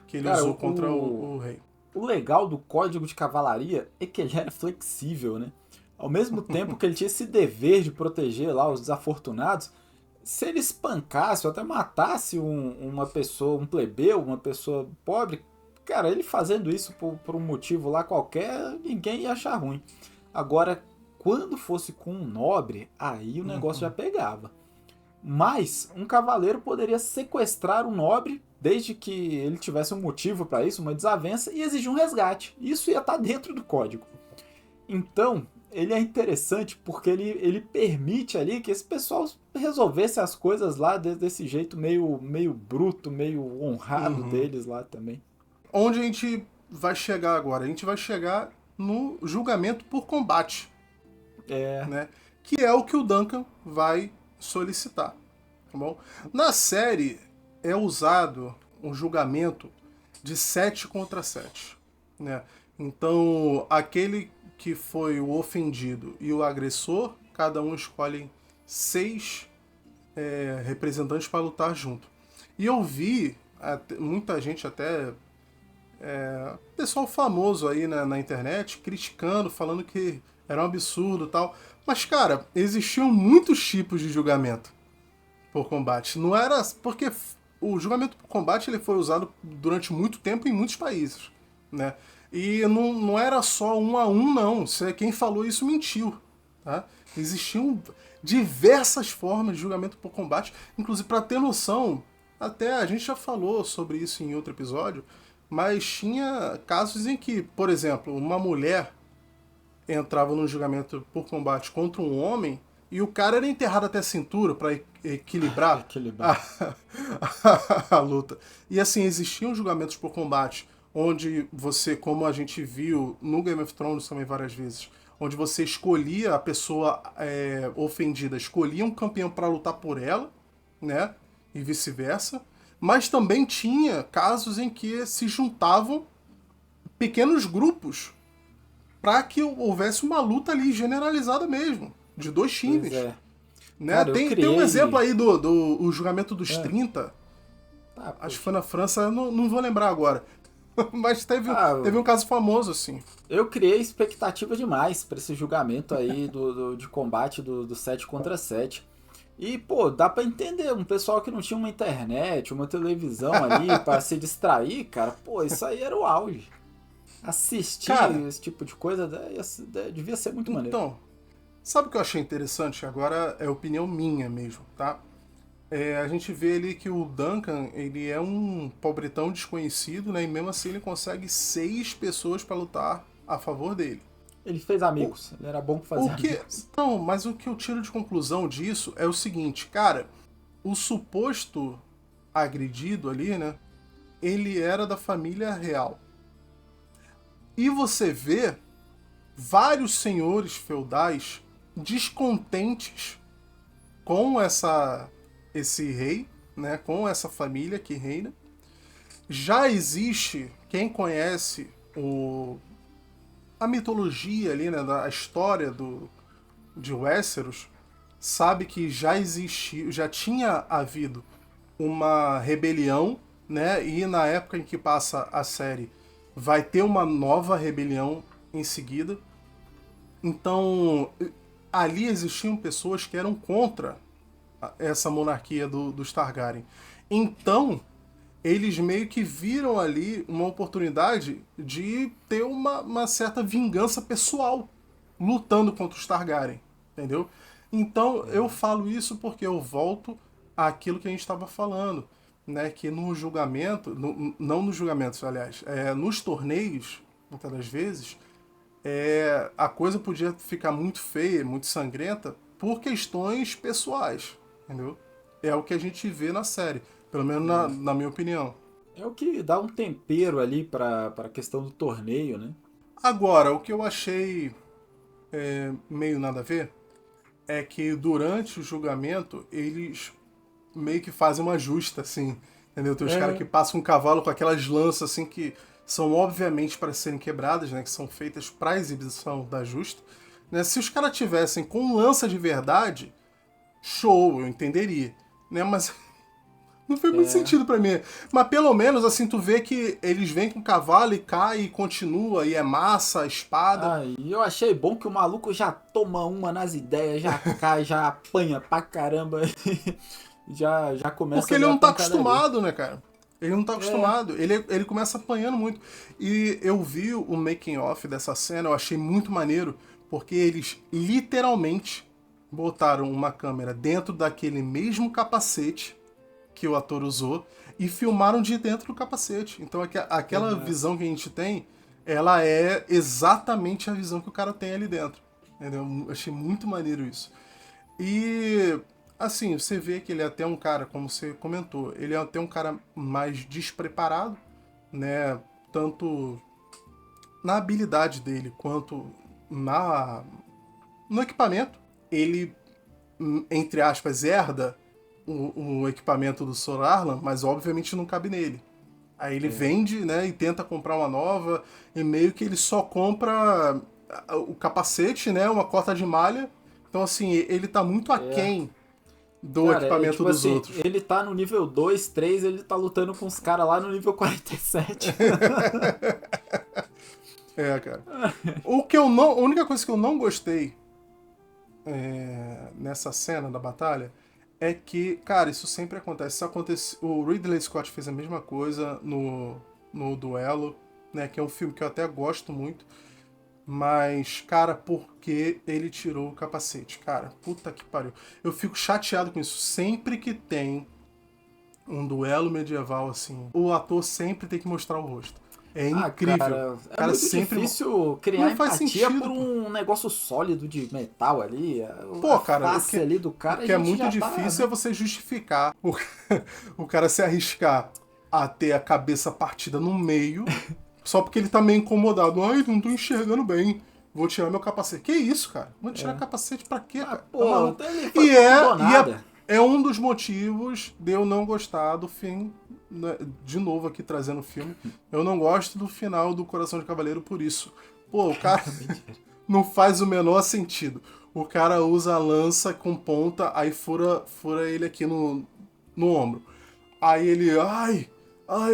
que ele usou contra o rei. O legal do Código de Cavalaria é que ele era flexível, né? Ao mesmo tempo que ele tinha esse dever de proteger lá os desafortunados, se ele espancasse ou até matasse uma pessoa, um plebeu, uma pessoa pobre, cara, ele fazendo isso por um motivo lá qualquer, ninguém ia achar ruim. Agora, quando fosse com um nobre, aí o negócio já pegava. Mas um cavaleiro poderia sequestrar um nobre, desde que ele tivesse um motivo para isso, uma desavença, e exigir um resgate. Isso ia estar dentro do código. Então, ele é interessante porque ele permite ali que esse pessoal resolvesse as coisas lá desse jeito meio bruto, meio honrado deles lá também. Onde a gente vai chegar agora? A gente vai chegar no julgamento por combate. Né? Que é o que o Duncan vai solicitar. Tá bom? Na série é usado um julgamento de 7 contra 7. Né? Então, aquele que foi o ofendido e o agressor, cada um escolhe 6 representantes para lutar junto. E eu vi muita gente até pessoal famoso aí na internet criticando, falando que era um absurdo e tal. Mas, cara, existiam muitos tipos de julgamento por combate. Não era... Porque o julgamento por combate ele foi usado durante muito tempo em muitos países, né? E não era só 1 a 1, não. Quem falou isso mentiu, tá? Existiam diversas formas de julgamento por combate. Inclusive, para ter noção, até a gente já falou sobre isso em outro episódio, mas tinha casos em que, por exemplo, uma mulher entrava num julgamento por combate contra um homem e o cara era enterrado até a cintura para equilibrar a luta. E assim, existiam julgamentos por combate onde você, como a gente viu no Game of Thrones também várias vezes, onde você escolhia a pessoa ofendida, escolhia um campeão para lutar por ela, né? E vice-versa. Mas também tinha casos em que se juntavam pequenos grupos para que houvesse uma luta ali generalizada mesmo, de 2 times. Pois é. Né? Cara, tem um exemplo aí do julgamento dos 30. Acho que foi na França, não vou lembrar agora. Mas teve um caso famoso, assim. Eu criei expectativa demais pra esse julgamento aí de combate do 7 contra 7. E, pô, dá pra entender, um pessoal que não tinha uma internet, uma televisão ali pra se distrair, cara, pô, isso aí era o auge. Assistir esse tipo de coisa devia ser muito maneiro. Então, sabe o que eu achei interessante? Agora é opinião minha mesmo, tá? A gente vê ali que o Duncan, ele é um pobretão desconhecido, né? E mesmo assim ele consegue 6 pessoas pra lutar a favor dele. Ele fez amigos. Ele era bom pra fazer amigos. Não, mas o que eu tiro de conclusão disso é o seguinte, cara, o suposto agredido ali, né? Ele era da família real. E você vê vários senhores feudais descontentes com esse rei, né? Com essa família que reina. Já existe, quem conhece a mitologia ali, né? A história de Westeros, sabe que já tinha havido uma rebelião, né? E na época em que passa a série, vai ter uma nova rebelião em seguida. Então, ali existiam pessoas que eram contra essa monarquia dos Targaryen. Então, eles meio que viram ali uma oportunidade de ter uma certa vingança pessoal, lutando contra os Targaryen, entendeu? Então, eu falo isso porque eu volto àquilo que a gente estava falando, né? Que no julgamento, não nos julgamentos, aliás, nos torneios, muitas das vezes, a coisa podia ficar muito feia, muito sangrenta, por questões pessoais, entendeu? É o que a gente vê na série, pelo menos na minha opinião. É o que dá um tempero ali pra questão do torneio, né? Agora, o que eu achei meio nada a ver é que durante o julgamento eles meio que fazem uma justa, assim, entendeu? Tem os caras que passam um cavalo com aquelas lanças, assim, que são obviamente para serem quebradas, né? Que são feitas para exibição da justa. Né? Se os caras tivessem com lança de verdade, show, eu entenderia. Né? Mas não fez muito sentido para mim. Mas pelo menos, assim, tu vê que eles vêm com o cavalo e cai e continua, e é massa, espada. Ah, e eu achei bom que o maluco já toma uma nas ideias, já cai, já apanha pra caramba. já começa Porque a ele ver a não tá pancadaria. acostumado, né, cara? Ele não tá acostumado. Ele começa apanhando muito. E eu vi o making off dessa cena, eu achei muito maneiro, porque eles literalmente botaram uma câmera dentro daquele mesmo capacete que o ator usou e filmaram de dentro do capacete. Então aquela visão que a gente tem, ela é exatamente a visão que o cara tem ali dentro. Entendeu? Eu achei muito maneiro isso. E assim, você vê que ele é até um cara, como você comentou, ele é até um cara mais despreparado, né? Tanto na habilidade dele quanto no equipamento. Ele, entre aspas, herda o equipamento do Sor Arlan, mas obviamente não cabe nele. Aí ele vende, né, e tenta comprar uma nova, e meio que ele só compra o capacete, né, uma cota de malha. Então, assim, ele tá muito aquém do Cara, equipamento tipo dos assim, outros. ele tá no nível 2, 3, ele tá lutando com os caras lá no nível 47. Cara. A única coisa que eu não gostei nessa cena da batalha é que, cara, isso sempre acontece. O Ridley Scott fez a mesma coisa no Duelo, né? Que é um filme que eu até gosto muito. Mas, cara, por que ele tirou o capacete? Cara, puta que pariu. Eu fico chateado com isso. Sempre que tem um duelo medieval, assim, o ator sempre tem que mostrar o rosto. É incrível. Cara, é cara muito sempre difícil criar não faz empatia sentido, por pô. um negócio sólido de metal ali. Pô, A cara, face ali do cara, o que é a gente muito já difícil tá, é né? você justificar o cara se arriscar a ter a cabeça partida no meio só porque ele tá meio incomodado. Ai, não tô enxergando bem. Vou tirar meu capacete. Que isso, cara? Vou tirar capacete pra quê, Mas, cara? Tá pô, maluco? ele foi por tudo ou nada. É um dos motivos de eu não gostar do fim. Né, de novo aqui trazendo o filme. Eu não gosto do final do Coração de Cavaleiro por isso. Pô, o cara não faz o menor sentido. O cara usa a lança com ponta, aí fura ele aqui no ombro. Aí ele, ai,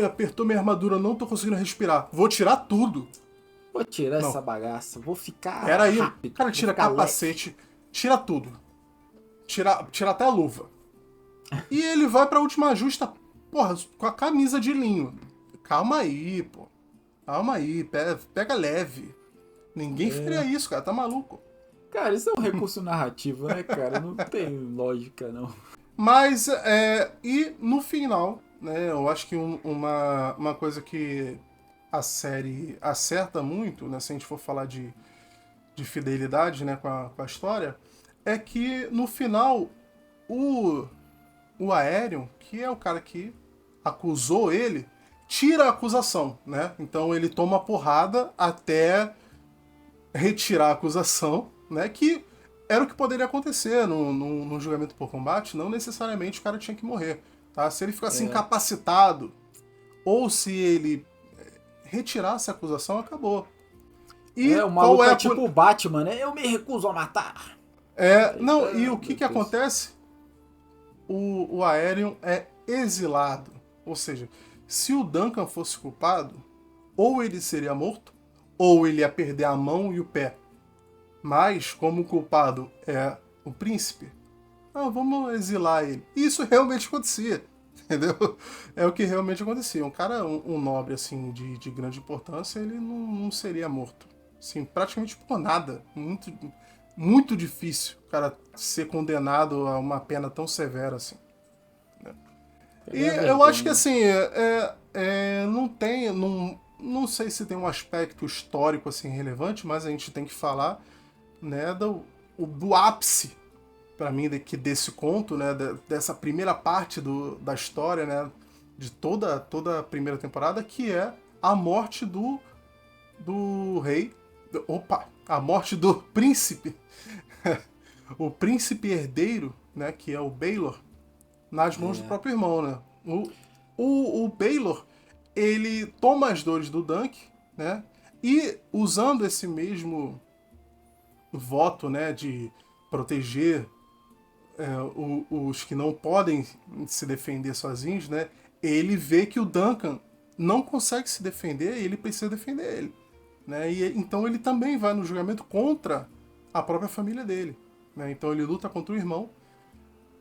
apertou minha armadura, não tô conseguindo respirar. Vou tirar tudo. Vou tirar Não, essa bagaça, vou ficar pera aí. rápido, Cara, vou tira ficar leve. capacete, tira tudo. Tira até a luva. E ele vai pra última justa, porra, com a camisa de linho. Calma aí, pô. Calma aí, pega leve. Ninguém faria isso, cara, tá maluco. Cara, isso é um recurso narrativo, né, cara? Não tem lógica, não. Mas, e no final, né, eu acho que uma coisa que a série acerta muito, né, se a gente for falar de fidelidade, né, com a história, é que no final o Aerion, que é o cara que acusou ele, tira a acusação, né? Então ele toma a porrada até retirar a acusação, né? Que era o que poderia acontecer no julgamento por combate, não necessariamente o cara tinha que morrer, tá? Se ele ficasse incapacitado ou se ele retirasse a acusação, acabou. E O qual maluco é é a tipo o Batman, né? Eu me recuso a matar. não, e o Meu que Deus. acontece? O Aerion é exilado. Ou seja, se o Duncan fosse culpado, ou ele seria morto, ou ele ia perder a mão e o pé. Mas, como o culpado é o príncipe, vamos exilar ele. E isso realmente acontecia. Entendeu? É o que realmente acontecia. Um cara, um nobre assim de grande importância, ele não seria morto. Assim, praticamente por nada. Muito, muito difícil o cara ser condenado a uma pena tão severa assim. E É eu acho que vergonha. assim, não tem. Não sei se tem um aspecto histórico assim relevante, mas a gente tem que falar, né, do ápice para mim desse conto, né, dessa primeira parte da história, né, de toda a primeira temporada, que é a morte do rei, a morte do príncipe, o príncipe herdeiro, né, que é o Baelor, nas mãos do próprio irmão, né? O Baelor, ele toma as dores do Dunk, né? E usando esse mesmo voto, né, de proteger os que não podem se defender sozinhos, né? Ele vê que o Duncan não consegue se defender e ele precisa defender ele, né? E então ele também vai no julgamento contra a própria família dele, né? Então ele luta contra o irmão.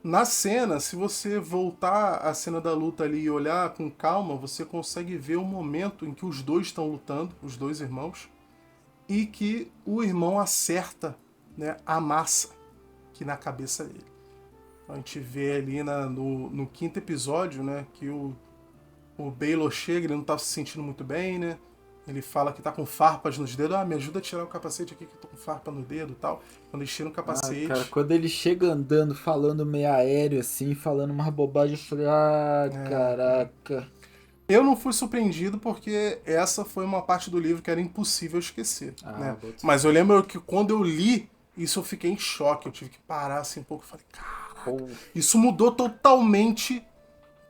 Na cena, se você voltar à cena da luta ali e olhar com calma, você consegue ver o momento em que os dois estão lutando, os dois irmãos, e que o irmão acerta, né, a massa que na cabeça dele. A gente vê ali no quinto episódio, né, que o Baelor chega, ele não tá se sentindo muito bem, né? Ele fala que tá com farpas nos dedos. Me ajuda a tirar o capacete aqui que eu tô com farpa no dedo e tal. Quando eles tiram o Cara, capacete... quando ele chega andando, falando meio aéreo assim, falando uma bobagem, eu falei, caraca. Eu não fui surpreendido porque essa foi uma parte do livro que era impossível esquecer, né? Boto Mas fé. eu lembro que quando eu li isso eu fiquei em choque. Eu tive que parar assim um pouco e falei, caraca, Pô, isso mudou totalmente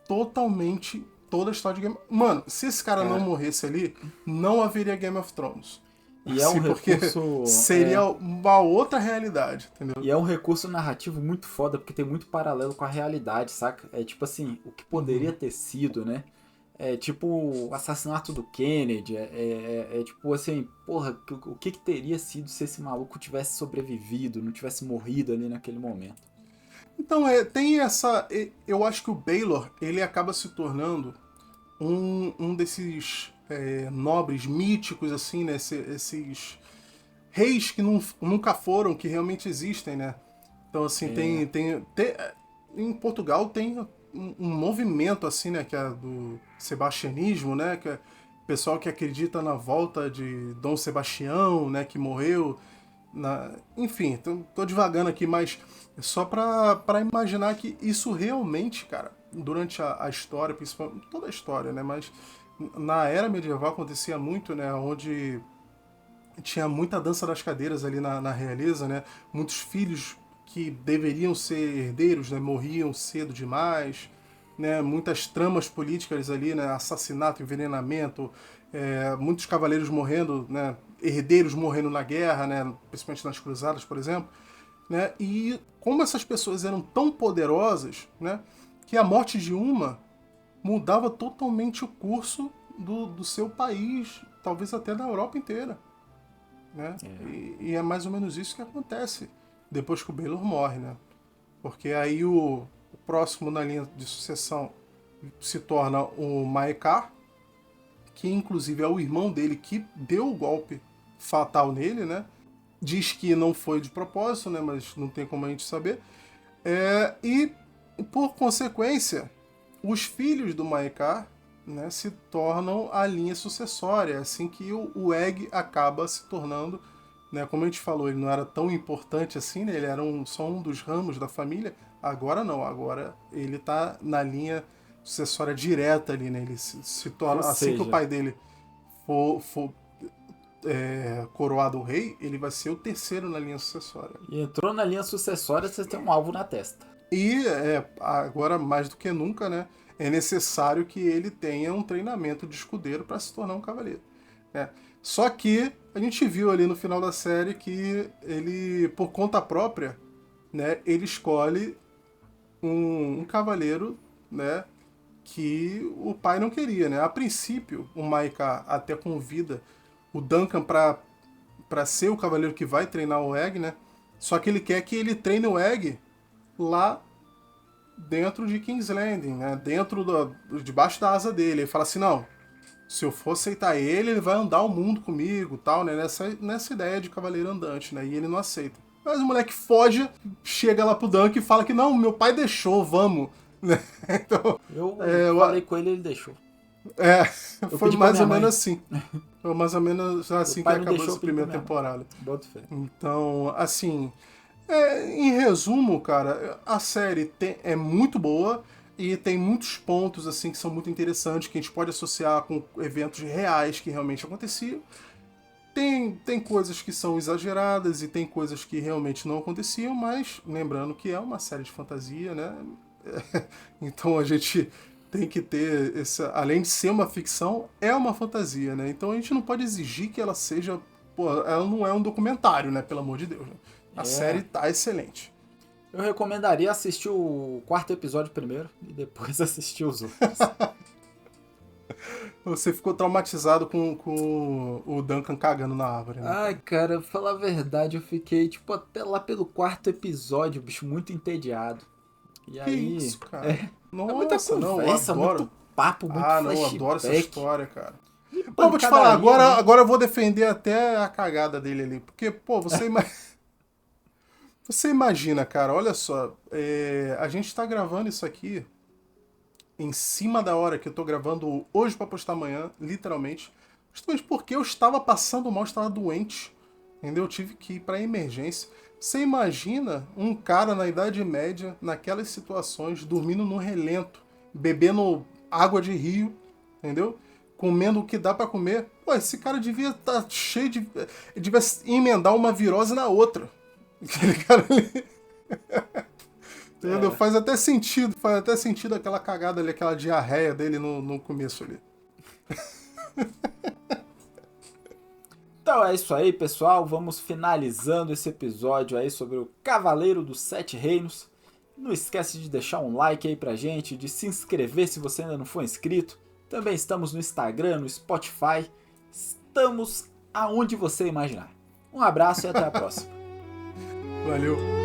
toda a história de Game of Thrones. Mano, se esse cara não cara, morresse ali, não haveria Game of Thrones. e é um Assim, porque recurso. seria uma outra realidade, entendeu? E é um recurso narrativo muito foda, porque tem muito paralelo com a realidade, saca? É tipo assim, o que poderia ter sido, né? É tipo o assassinato do Kennedy. É tipo assim, porra, o que teria sido se esse maluco tivesse sobrevivido, não tivesse morrido ali naquele momento? Então, tem essa... Eu acho que o Baelor, ele acaba se tornando um desses nobres míticos, assim, né? Esses reis que nunca foram, que realmente existem, né? Então, assim, em Portugal tem um movimento, assim, né? Que é do sebastianismo, né? Que é o pessoal que acredita na volta de Dom Sebastião, né? Que morreu. Enfim, tô divagando aqui, mas é só pra imaginar que isso realmente, cara, durante a história, principalmente toda a história, né? Mas na era medieval acontecia muito, né? Onde tinha muita dança das cadeiras ali na realeza, né? Muitos filhos que deveriam ser herdeiros, né? Morriam cedo demais, né? Muitas tramas políticas ali, né? Assassinato, envenenamento, muitos cavaleiros morrendo, né? Herdeiros morrendo na guerra, né? Principalmente nas cruzadas, por exemplo, né? E como essas pessoas eram tão poderosas, né? Que a morte de uma mudava totalmente o curso do seu país, talvez até da Europa inteira, né? E é mais ou menos isso que acontece depois que o Baelor morre, né? Porque aí o próximo na linha de sucessão se torna o Maekar, que inclusive é o irmão dele que deu o golpe fatal nele, né? Diz que não foi de propósito, né? Mas não tem como a gente saber. E por consequência, os filhos do Maekar, né, se tornam a linha sucessória, assim que o Egg acaba se tornando né? Como a gente falou, ele não era tão importante assim, né? Ele era só um dos ramos da família. Agora não, agora ele tá na linha sucessória direta ali, né? Ele se torna, Ou assim que o seja, pai dele for coroado rei, ele vai ser o terceiro na linha sucessória. e entrou na linha sucessória, você tem um alvo na testa. E agora, mais do que nunca, né? É necessário que ele tenha um treinamento de escudeiro para se tornar um cavaleiro, né? Só que a gente viu ali no final da série que ele, por conta própria, né? Ele escolhe um cavaleiro, né? Que o pai não queria, né? A princípio, o Maika até convida o Duncan para ser o cavaleiro que vai treinar o Egg, né? Só que ele quer que ele treine o Egg lá dentro de King's Landing, né? Debaixo da asa dele. Ele fala assim, não, se eu for aceitar ele vai andar o mundo comigo, tal, né? Nessa ideia de cavaleiro andante, né? E ele não aceita. Mas o moleque foge, chega lá pro Duncan e fala que não, meu pai deixou, vamos. Então, Eu falei com ele e ele deixou. foi mais ou menos assim. Foi mais ou menos assim que acabou essa primeira temporada. Bota fé. Então, assim, em resumo, cara, a série é muito boa e tem muitos pontos assim que são muito interessantes, que a gente pode associar com eventos reais que realmente aconteciam. Tem coisas que são exageradas e tem coisas que realmente não aconteciam, mas lembrando que é uma série de fantasia, né? Então a gente tem que ter além de ser uma ficção, é uma fantasia, né? Então a gente não pode exigir que ela seja, ela não é um documentário, né? Pelo amor de Deus. Né? A série tá excelente. Eu recomendaria assistir o 4º episódio primeiro e depois assistir os outros. Você ficou traumatizado com o Duncan cagando na árvore, né? Ai, cara, falar a verdade, eu fiquei, tipo, até lá pelo 4º episódio, bicho, muito entediado. E aí... isso, cara? Nossa, muita conversa, não, adoro. muito papo, muito flashback. Não, adoro essa história, cara. Não, vou te falar, agora eu vou defender até a cagada dele ali. Porque, pô, você imagina, cara, olha só. A gente tá gravando isso aqui em cima da hora que eu tô gravando hoje pra postar amanhã, literalmente. Justamente porque eu estava passando mal, estava doente. Entendeu? Eu tive que ir pra emergência. Você imagina um cara na Idade Média, naquelas situações, dormindo no relento, bebendo água de rio, entendeu? Comendo o que dá pra comer. Pô, esse cara devia estar cheio de... Ele devia emendar uma virose na outra. Aquele cara ali... Entendeu? Faz até sentido aquela cagada ali, aquela diarreia dele no começo ali. Então é isso aí, pessoal. Vamos finalizando esse episódio aí sobre o Cavaleiro dos Sete Reinos. Não esquece de deixar um like aí pra gente, de se inscrever se você ainda não for inscrito. Também estamos no Instagram, no Spotify. Estamos aonde você imaginar. Um abraço e até a próxima. Valeu.